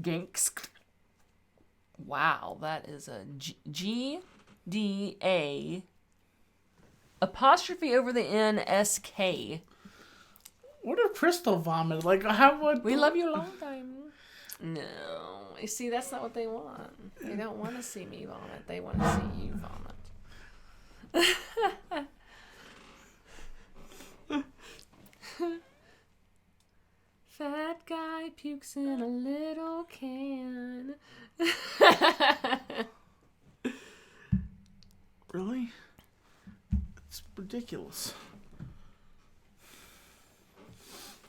Ginks. Wow, that is a G-D-A apostrophe over the N-S-K. What if Krystle vomited? Like, how would... We love you a long time. No. You see, that's not what they want. They don't want to see me vomit. They want to see you vomit. Fat guy pukes in a little can. Really? It's ridiculous.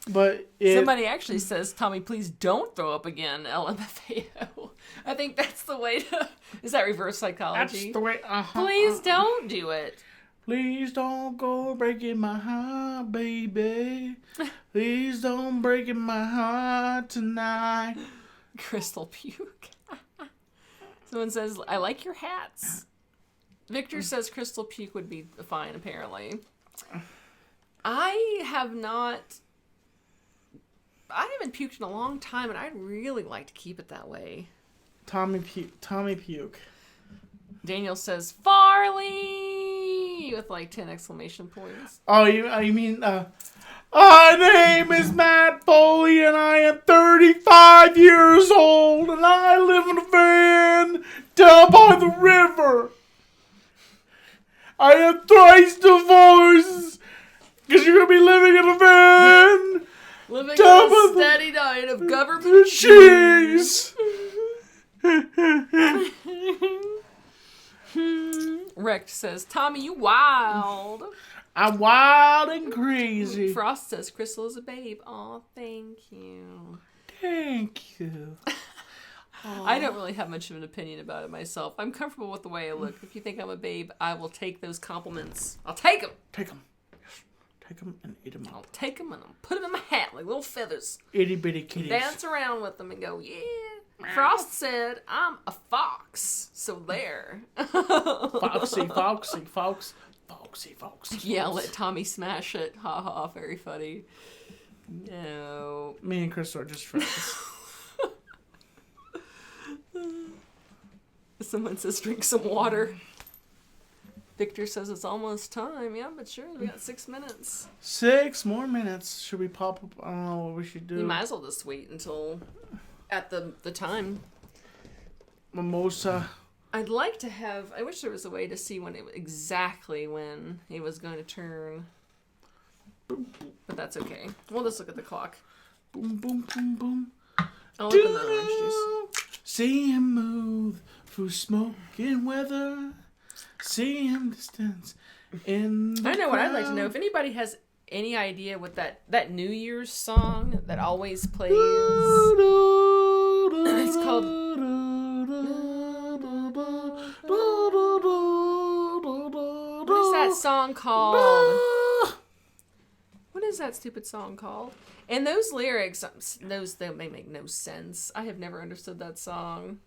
But Somebody actually says, Tommy, please don't throw up again, LMFAO. I think that's the way to... Is that reverse psychology? that's the way... Please don't do it. Please don't go breaking my heart, baby. Please don't break my heart tonight. Crystal puke. Someone says, I like your hats. Victor says Crystal puke would be fine, apparently. I haven't puked in a long time, and I'd really like to keep it that way. Tommy puke. Daniel says, Farley! With like 10 exclamation points. Oh, you mean, my name is Matt Foley, and I am 35 years old, and I live in a van down by the river. I am thrice divorced, because you're going to be living in a van. Living on a steady diet of government cheese. Rex says, Tommy, you wild. I'm wild and crazy. Frost says, Crystal is a babe. Aw, thank you. Thank you. I don't really have much of an opinion about it myself. I'm comfortable with the way I look. If you think I'm a babe, I will take those compliments. I'll take them. Take them. Take them and eat them I'll up. take them and I'll put them in my hat like little feathers. Itty bitty kitties. Dance around with them and go, yeah. Frost said, I'm a fox. So there. Foxy. Yeah, let Tommy smash it. Ha ha, very funny. No. Me and Chris are just friends. Someone says, drink some water. Victor says it's almost time. Yeah, but sure, we got 6 minutes. 6 more minutes. Should we pop up? I don't know what we should do. You might as well just wait until at the time. Mimosa. I'd like to have... I wish there was a way to see exactly when he was going to turn. But that's okay. We'll just look at the clock. Boom, boom, boom, boom. I'll open the orange juice. See him move through smoking weather. See him distance in the I know what I'd like to know. crowd. If anybody has any idea what that New Year's song that always plays. It's called. What is that song called? What is that stupid song called? And those lyrics, they make no sense. I have never understood that song.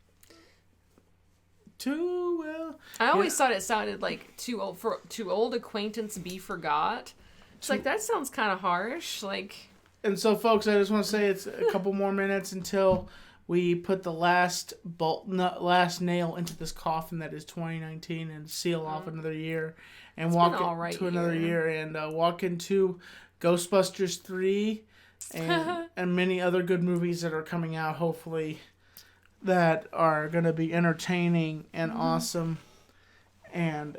Too well. I always thought it sounded like too old acquaintance be forgot. It's like that sounds kind of harsh. Like, And so, folks, I just want to say it's a couple more minutes until we put the last nail into this coffin that is 2019 and seal off another year and It's walk been an alright to another year. year and walk into Ghostbusters 3 and many other good movies that are coming out, hopefully, that are going to be entertaining and awesome. And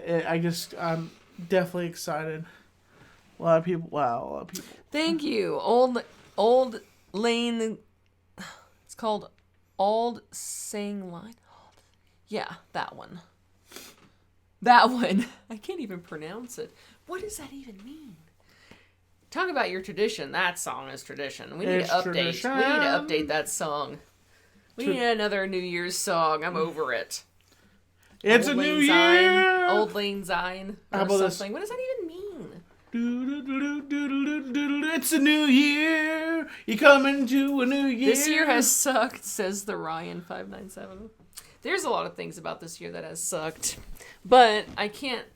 I'm definitely excited. A lot of people. thank you, old Lane. It's called Old Sang Line. Yeah, that one. That one. I can't even pronounce it. What does that even mean? Talk about your tradition. That song is tradition. We need It's to update. tradition. We need to update that song. We need another New Year's song. I'm over it. It's Old a new Lang Syne. year. Old Lang Syne. How Or about this? something. What does that even mean? It's a new year. You coming to a new year. This year has sucked, says the Ryan597. There's a lot of things about this year that has sucked. But I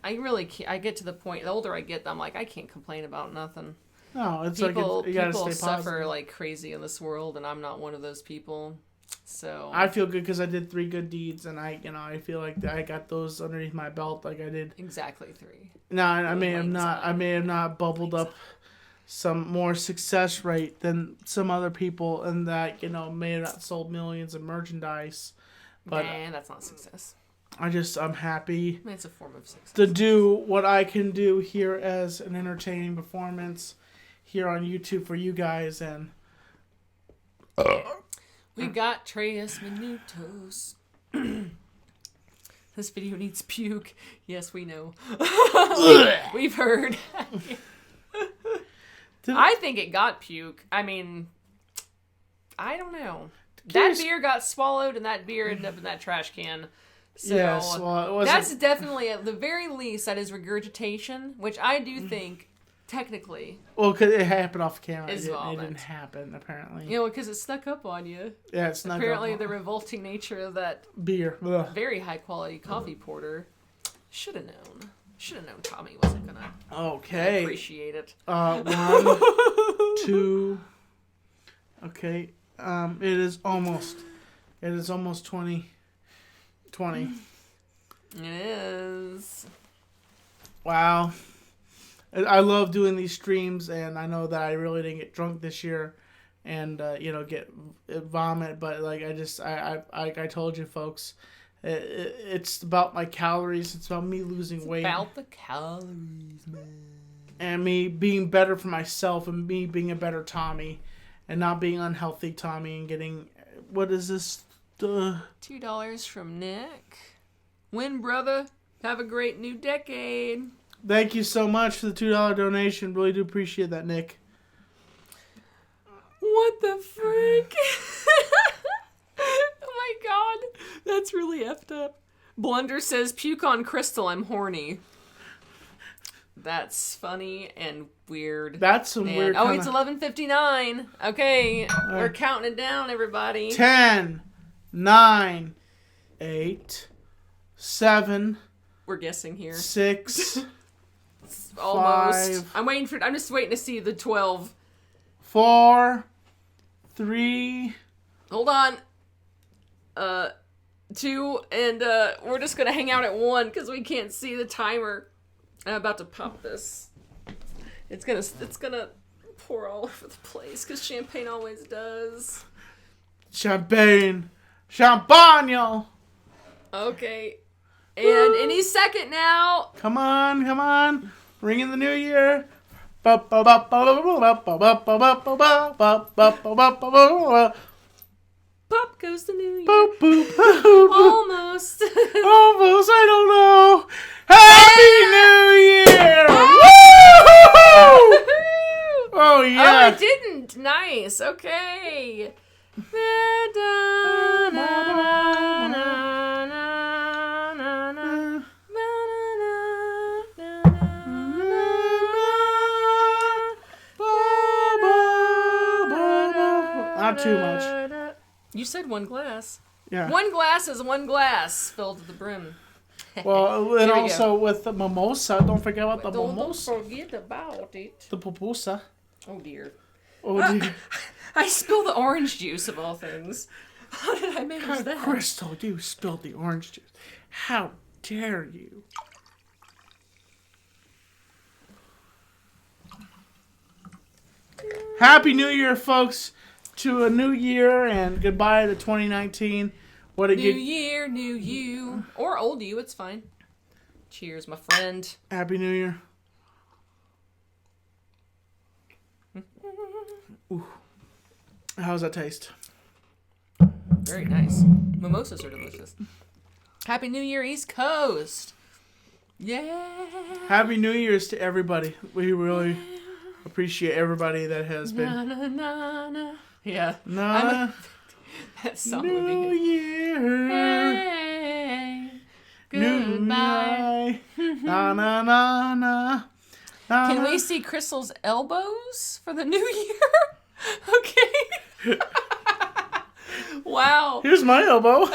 really can't. I get to the point, the older I get, I'm like, I can't complain about nothing. No, it's People you gotta stay suffer positive. like crazy in this world, and I'm not one of those people. So I feel good because I did 3 good deeds, and I feel like I got those underneath my belt, like I did. exactly 3. No, I may have Lang not. I Syne. may have not bubbled up some more success rate than some other people, and that may have not sold millions of merchandise. But Man, that's not success. I'm happy I mean, it's a form of success. to do what I can do here as an entertaining performance here on YouTube for you guys, and We got Tres Minutos. This video needs puke. Yes, we know. We've heard. I think it got puke. I mean, I don't know. That beer got swallowed, and that beer ended up in that trash can. So yes, well, it wasn't. that's definitely, at the very least, that is regurgitation, which I do think, technically, Well, because it happened off camera. Is It vomit. didn't happen, apparently. because it snuck up on you. Yeah, it's not Apparently, good. the revolting nature of that Beer. Ugh. very high quality coffee porter. Should have known. Should have known Tommy wasn't gonna Okay. appreciate it. 1, 2. Okay. It is almost 20. It is. Wow. I love doing these streams, and I know that I really didn't get drunk this year and, get vomit, but, like, I told you, folks, it's about my calories. It's about me losing weight. About the calories, man. And me being better for myself and me being a better Tommy and not being unhealthy Tommy and getting, what is this? $2 from Nick. Win, brother. Have a great new decade. Thank you so much for the $2 donation. Really do appreciate that, Nick. What the frick? Oh my god. That's really effed up. Blunder says, puke on Krystle, I'm horny. That's funny and weird. That's some Man. weird Oh, kinda... it's 11:59. Okay, we're counting it down, everybody. 10, 9, 8, 7, We're guessing here. 6, Almost. 5. I'm just waiting to see the 12. 4, 3. Hold on. 2, and we're just gonna hang out at 1 because we can't see the timer. I'm about to pop this. It's gonna pour all over the place because champagne always does. Champagne. Okay. And any second now. Come on. Ring in the new year. Pop goes the new year. Boop, boop. Almost. Almost, I don't know. Happy New Year! Woo! Oh, Oh, yeah. I didn't. Nice. Okay. Not too much. You said one glass. Yeah. One glass is one glass filled to the brim. Well, and Here we also with the mimosa. Don't forget about the Don't mimosa. forget about it. The pupusa. Oh dear. Oh, dear. I spilled the orange juice of all things. How did I manage that? Krystle, you spilled the orange juice. How dare you? Happy New Year, folks. To a new year and goodbye to 2019. What a New good year, new you. Or old you, it's fine. Cheers, my friend. Happy New Year. Ooh. How's that taste? Very nice. Mimosas are delicious. Happy New Year, East Coast. Yeah. Happy New Year's to everybody. We really appreciate everybody that has been. Na, na, na, na. Yeah. Nah. That song would be New good. Year. Hey, goodbye. Na na na na. Can we see Krystle's elbows for the new year? Okay. Wow. Here's my elbow.